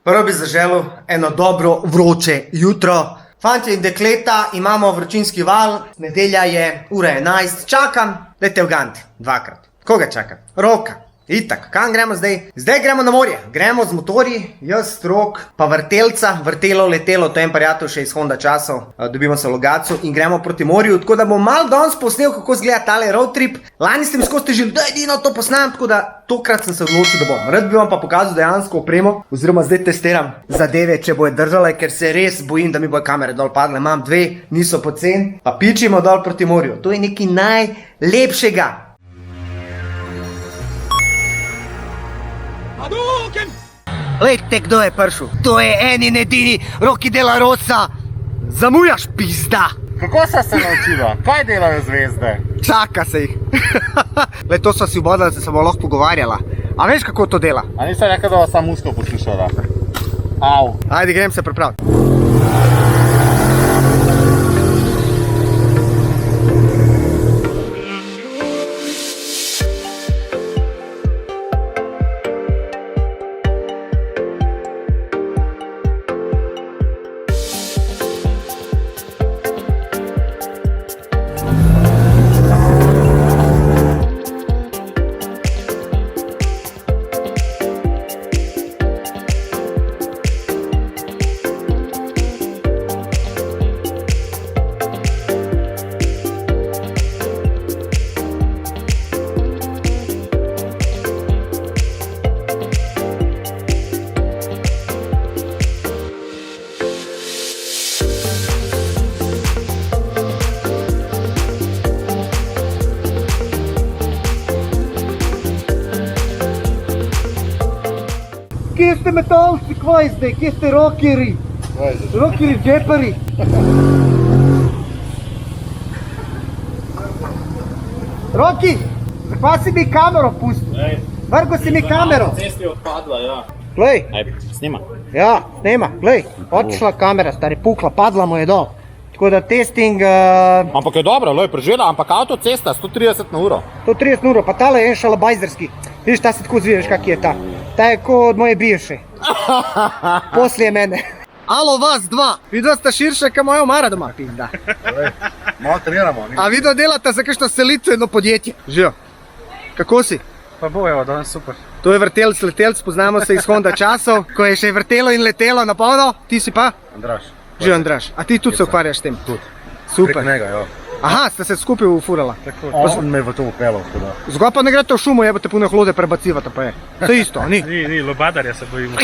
Prvo bi zaželel eno dobro vroče jutro. Fantje in dekleta, imamo vročinski val, nedelja je, ura 11, čakam, dajte vganti, dvakrat. Koga čakam? Roka. Itak, kam gremo zdaj? Zdaj gremo na morje, gremo z motorji, jaz, Rok, pa vrtelca, vrtelo, letelo, to je en prijatelj še iz Honda časov, dobimo se v Logatcu in gremo proti morju, tako da bom mal danes posnel, kako izgleda tale road trip. Lani sem skozi težil, da edino to posnam, tako da tokrat sem se odločil, da bom. Rad bi vam pa pokazal dejansko opremo, oziroma zdaj testiram zadeve, če bojo držale, ker se res bojim, da mi bojo kamere dol padle. Imam dve, niso pocen, pa pičimo dol proti morju. To je nekaj najlepšega. Lejte, kdo je prišel? To je eni edini Roki de la Rosa. Zamujaš, pizda. Kako se naučila? Kaj delajo zvezde? Čaka se jih. Lej, to sva si obodala, da se bomo lahko pogovarjala. A veš, kako to dela? A nisem rekel, da vas sam usko poslušala? Au. Ajde, grem se pripraviti. Kje ste metalci, kvaj zdaj? Kje ste rokeri? Rokeri džepari. Roki, zakaj si mi kamero pustil? Vrgo si mi kamero. Cesti je odpadla, ja. Glej. Snima. Ja, snema, glej. Odšla kamera, stari, pukla, padla mu je dol. Tako da testing... Ampak je dobro, loj, prežela, ampak avtocesta 130 na uro. 130 na uro, pa tale je en šalabajzerski. Vidiš, ta se tako zviješ, kak je ta. Ta je ko od moje bivše. Poslije mene. Alo, vas dva. Vidva sta širša, ka moja omara doma, pizda. Malo treniramo. A vidva delata za kakšno selitveno podjetje. Živo. Kako si? Pa bo, evo, danes super. To je vrtelc, letelc, poznamo se iz Honda časov, ko je še vrtelo in letelo na polno. Ti si pa? Andraž. Živo, Andraž. A ti tudi se ukvarjaš s tem? Tudi. Super. Prek njega, jo. Aha, sta se skupaj ufurala. Tako. On me v to upelal, tako da. Zgoj pa ne grete v šumu, jebate pune hlode prebacivata, pa je. To je isto, ni? Ni, lobadarja se bojimo.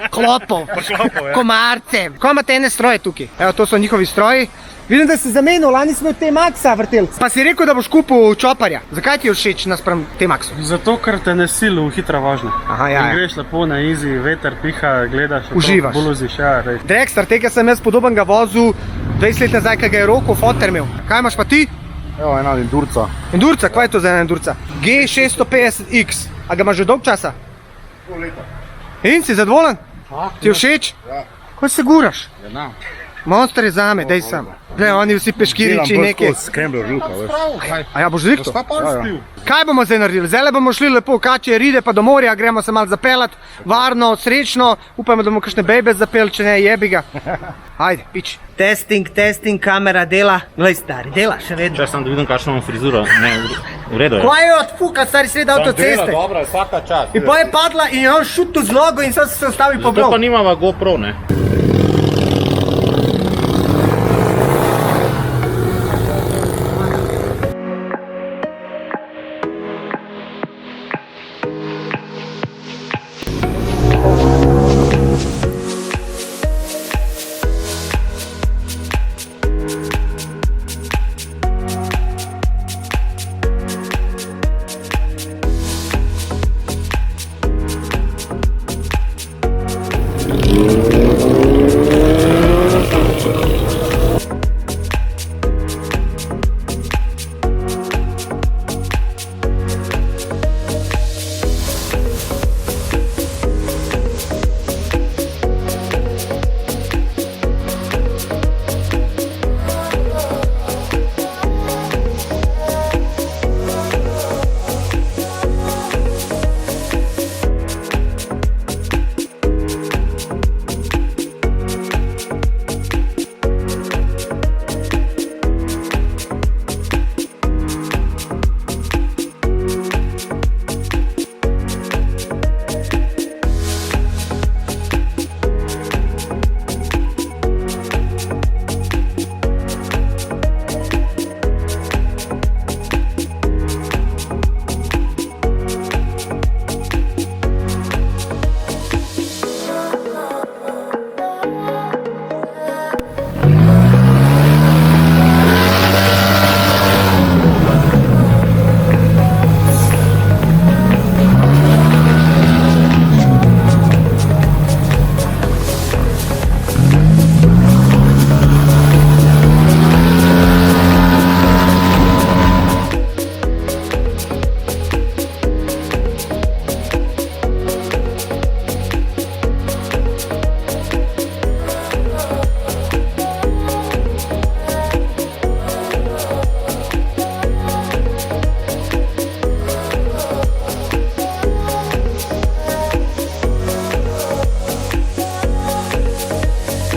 Klopov, Klopov, ja. komarce. Ko imate ene stroje tukaj? Evo, to so njihovi stroji. Vidim, da si zamenil, lani smo T-Maxa vrtelc. Pa si rekel, da boš kupil čoparja. Zakaj ti je všeč naspram T-Maxu? Zato, ker te ne sili v hitra vožnja. Aha, ja. In greš lepo na easy, veter piha, gledaš. Uživaš. Buluziš, ja, rej. Dragster, tega sem jaz podobnega vozil 20 let nazaj, kaj ga je Roko foter imel. Kaj imaš pa ti? Evo, ena Endurca. Endurca, kaj je to za ena Endurca? G650X. A ga imaš že dolg časa? Pol leta. In si zadovoljen? Ti je všeč? Ja. Ko se guraš? Ja, na. Monster je zame, dej sam. Glej, oni vsi peškiriči neke. Scrambler žuka, veš. A ja, boš zrihtal? Šta pa spil? Kaj bomo zdaj naredili? Zdaj bomo šli lepo kače ride pa do morja, gremo se malo zapelat, varno, srečno, upajmo, da bomo kakšne bejbe zapeli, če ne, jebi ga. Ajde, pič. Testing, kamera dela. Glej, stari, dela še vedno. Če sem da vidim, kakšno imam frizuro. Ne, v redu je. Kaj je odfuka, stari, sredi avtoceste? Dobro, vsaka čast. In pa je padla in je on šutil z nogo in sad se ostavi po Zato blok. pa nimava GoPro, ne.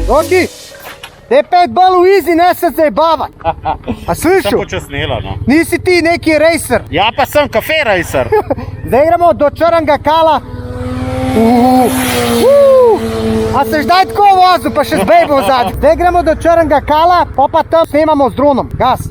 Roki, te 5 bal v izi, ne se zabavat. A slišu? Počasnila, no. Nisi ti neki racer. Ja, pa sem kafe racer. Zdaj gremo do Črnega Kala. A se zdaj tako vozil, pa še z bejbo vzad. Zdaj gremo do Črnega Kala, pa tam snemamo z dronom. Gas.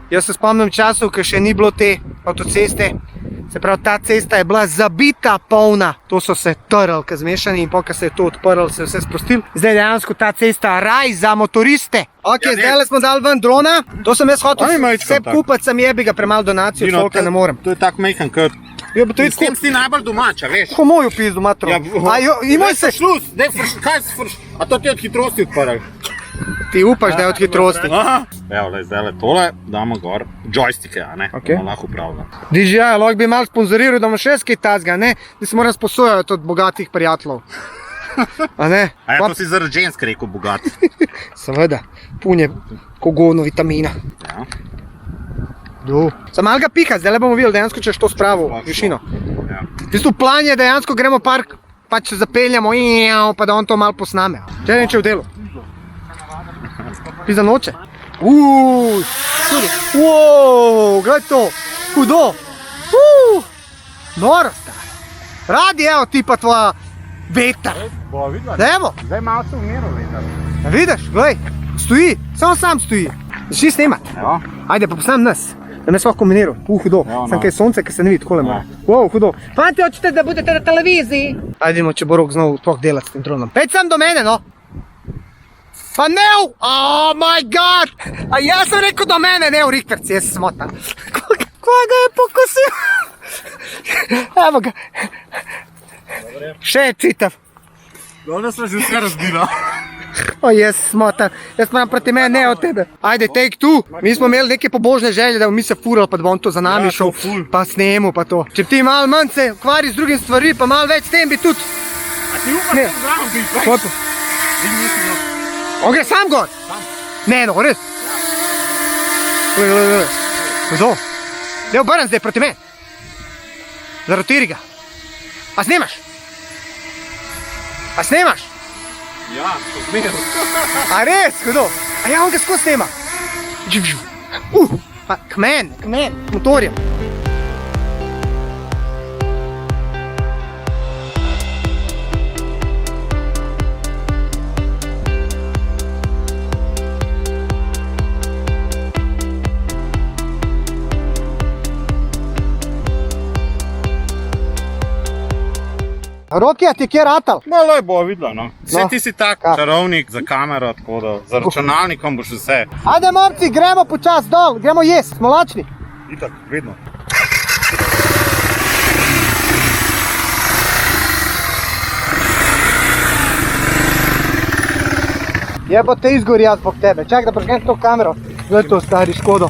Jaz se spomnim časov, ko še ni bilo te avtoceste. Se pravi, ta cesta je bila zabita polna. To so se trli, ko zmešani in ko se je to odprlo, se je vse sprostil. Zdaj dejansko ta cesta raj za motoriste. Ok, zdaj smo dali ven drona. To sem jaz hotel vse kupiti, sem jebi ga premalo donacijo, folka ne morem. To je tak mejhan kot... S tem si najbolj domača, veš. Ko mojo pizdu, matro. Imoj se... Šlus, kaj si frš? A to ti od hitrosti odprl? Ti upaš, da je od hitrosti. Evo, zdaj tole damo gor joystike, a ne? Ok. Lahko upravljam. DJI, lahko bi malo sponzoriral, da ima še skaj tazga, ne? Da se moram sposojati od bogatih prijateljev. A ne? A ja, to si zaradi žensk rekel bogat. Seveda, pun je kogovno vitamina. Ja. Sam malo ga piha, zdaj le bomo videli dejansko, če je to spravo, višino. Ja. V bistvu plan je dejansko, gremo park, pač se zapeljamo, pa da on to malo posname. Če neče v delu. Pizda noče. Tudi. Gledaj to. Hudo. Noro, stari. Radi, evo ti pa tvoja vetar. Bo videla. Dajmo. Zdaj malo se umiral vetar. Ja, vidiš, gledaj. Stoji. Samo sam stoji. Začni snemat. Evo. Ajde, pa posnem nas. Da me lahko kombiniral. Hudo. Sam kaj sonce, kaj se ne vidi, takole mora. Hudo. Fanti, hočete, da budete na televiziji? Ajde, če bo Rok znal toh delati s tem dronom. Peď sam do mene, no. Pa ne, oh my god! A jaz sem rekel do mene, ne v Rikverci, jaz se smotam. Kaj ga je pokosil? Evo ga. Še je čitav. Dobro smo že vse razbila. O, jaz se smotam. Jaz moram proti mene, ne od tebe. Ajde, take two. Mi smo imeli neke pobožne želje, da bomo mi se furali, pa da bom to za nami šel. Pa snemu, pa to. Če ti malo manj se ukvari z drugim stvari, pa malo več s tem bi tudi... A ti upaš s zdravom biti? Hopo. On gre sam gor? Ne, no, res. Kdo? Ne obrnem zdaj proti meni. Zarotiri ga. A snemaš? A snemaš? Ja, to zmeram. A res, kdo? A ja, on ga skozi snema. Pa k meni, motorjem. Roki, a ti je kje ratal? Malo je bo videla, no. Vse No. ti si tak čarovnik za kamero, tako da za računalnikom boš vse. Ajde, momci, gremo počas dol, gremo jest, smo lačni. Itak, vedno. Jebo te izgori jaz zbog tebe. Čak da prežgem to kamero. Gledaj to, stari, škodo.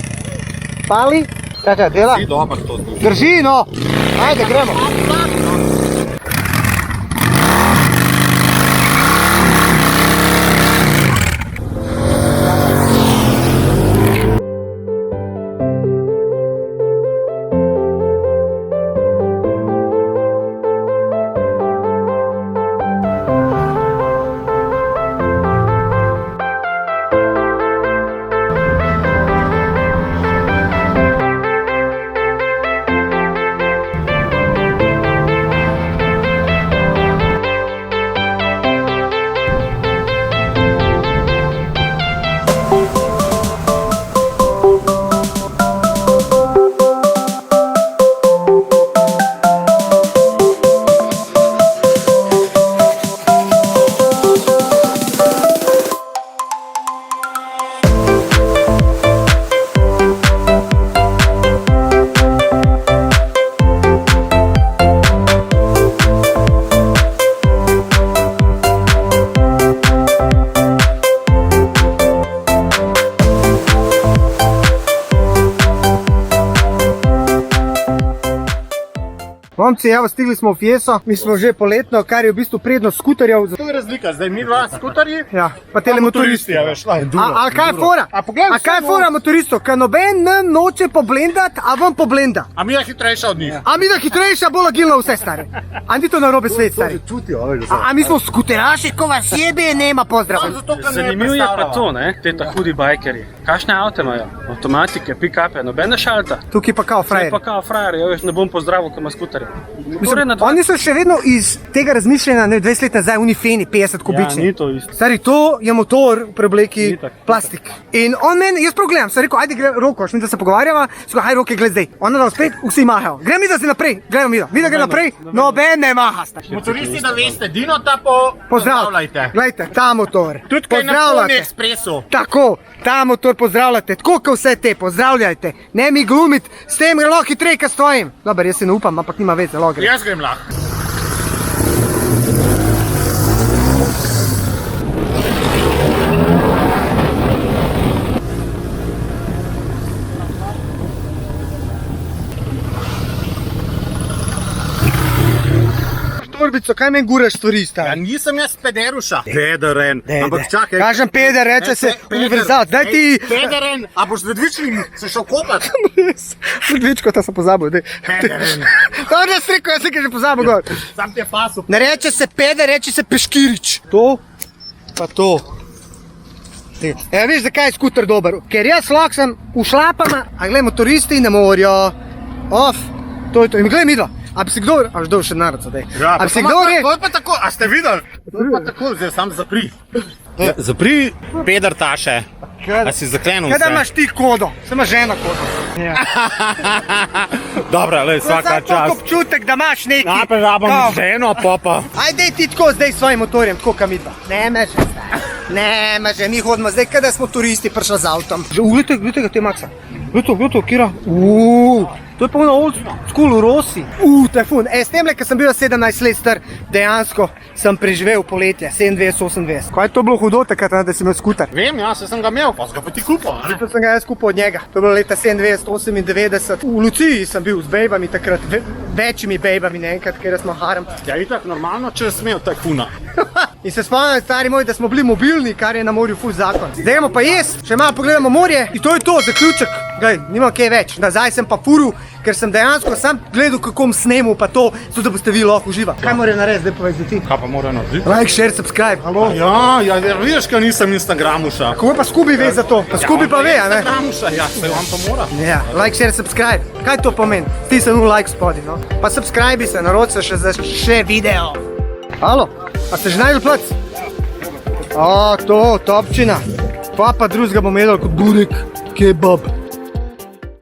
Pali? Kaj dela? Si dobar to zdaj. Drži, no. Ajde, gremo. Momci, evo, stigli smo v Fieso, mi smo že poletno, kar je v bistvu prednost skuterjev. To je razlika, zdaj mi dva skuterji, Ja, pa tele motoristi. ja, veš, laj. A kaj je fora? A poglej, A kaj je samo- fora motoristov? Ka noben nam noče poblendat, a vam poblenda. A mi je hitrejša od njih. A mi da hitrejša, bolj agilna vse, stari. A ni to narobe svet, stari. A mi smo skuteraši, ko vas jebe, nema pozdrava. Zato, ker ne Zanimivo je pa predstavljava. to, ne, te ta hudi bajkerji. Kakšne avte imajo? Avtomatike, pick-upe, nobene šalta. Tukaj pa kao Frajer. frajer. Pa kao frajer, jaz ne bom pozdravil, ko ima skuterje. Torej na dva... Oni so še vedno iz tega razmišljanja, ne 20 let nazaj, unifeni, 50 Ja, kubični. ni to isto. Stari, to je motor v preobleki Ni tako. plastik. In on meni, jaz prav gledam, sem rekel, ajde, gre, Roko, mi da se pogovarjava, sem rekel, haj, Roke, gled zdaj. Ona da spet, vsi mahajo. Grem mi da se naprej, gledam mi da gre naprej, noben ne maha. Stari. Motoristi, da veste, Dino ta pozdravljajte. Glejte, ta motor. Tudi kaj na Pony Pozdravljate. Expressu. Tako, ta motor pozdravljate, tako kot vse te, pozdravljajte. Ne mi glumit, s tem gre lahko hitreje, kot stojim. Dober, jaz se ne upam, ampak nima veze, lahko gre. Jaz grem lahko. Torbico, kaj meni guraš stvari, Ja, stari? nisem jaz pederuša. Pederen. Ampak čakaj. Kažem peder, reče se univerzal, daj ti... Pederen, a boš z ledvičnim se šel kopat? Medvečko, ta sem pozabil, daj. Pederen. To je striko, jaz sem že pozabil gor. Sam te pasu. Ne reče se peder, reče se peškirič. To, pa to. Ja, veš, zakaj je skuter dober? Ker jaz lahko sem v šlapama, a glej, motoristi ne morajo. Off, to je to. In glej, midva. A bi si kdo, a že dol še narod, zdaj. A bi si kdo To rekel? je pa tako, a ste videli? To je pa tako, zdaj sam zapri. Zapri, peder taše. A si zaklenil Kaj da vse? imaš ti kodo? Se ima žena kodo. Dobra, lej, vsaka Vsak čas. občutek, da imaš neki. Najprej rabam Kao. ženo, popa. Ajde ti tako zdaj s svojim motorjem, tako kam midva. Ne meže, stari. Ne meže, mi hodimo zdaj, kada smo turisti prišli z avtom. Glejte ga te Maxa. Glejte, Kira. To je polno old school Rossi. Tajfun. S temle, ko sem bil 17 let star, dejansko sem preživel poletje, 27-28. Kaj je to bilo hudo takrat, da si imel skuter? Vem, ja, se sem ga imel, pa sem ga pa ti kupil. a ne? To sem ga jaz kupil od njega. To je bilo leta 97-98. V Luciji sem bil z bejbami takrat, večjimi bejbami naenkrat, ker smo harem. Ja, itak normalno, če smejo tajfuna. In se spomnim, stari moj, da smo bili mobilni, kar je na morju ful zakon. Zdaj gremo pa jesti, še malo pogledamo morje in to je to, zaključek. Glej, nimam kaj več. Nazaj sem pa furil, ker sem dejansko sam gledal, kako bom snemal pa to, zato da boste vi lahko uživali. Kaj morajo narediti, zdaj povej ti? Kaj pa mora narediti? Like, share, subscribe, halo. Ja, vidiš, ker nisem Instagramuša. Kako pa Skubi ve za to? Pa Skubi pa ve, a ne? Instagramuša, ja, se vam pa mora. Ja, like, share, subscribe. Kaj to pomeni? Stisni like spodaj, no. Pa subscribe se, narod se še za še video. Halo, a ste že najdel plac? O, to, topčina. Pa drugega bom jedel kot burek, kebab.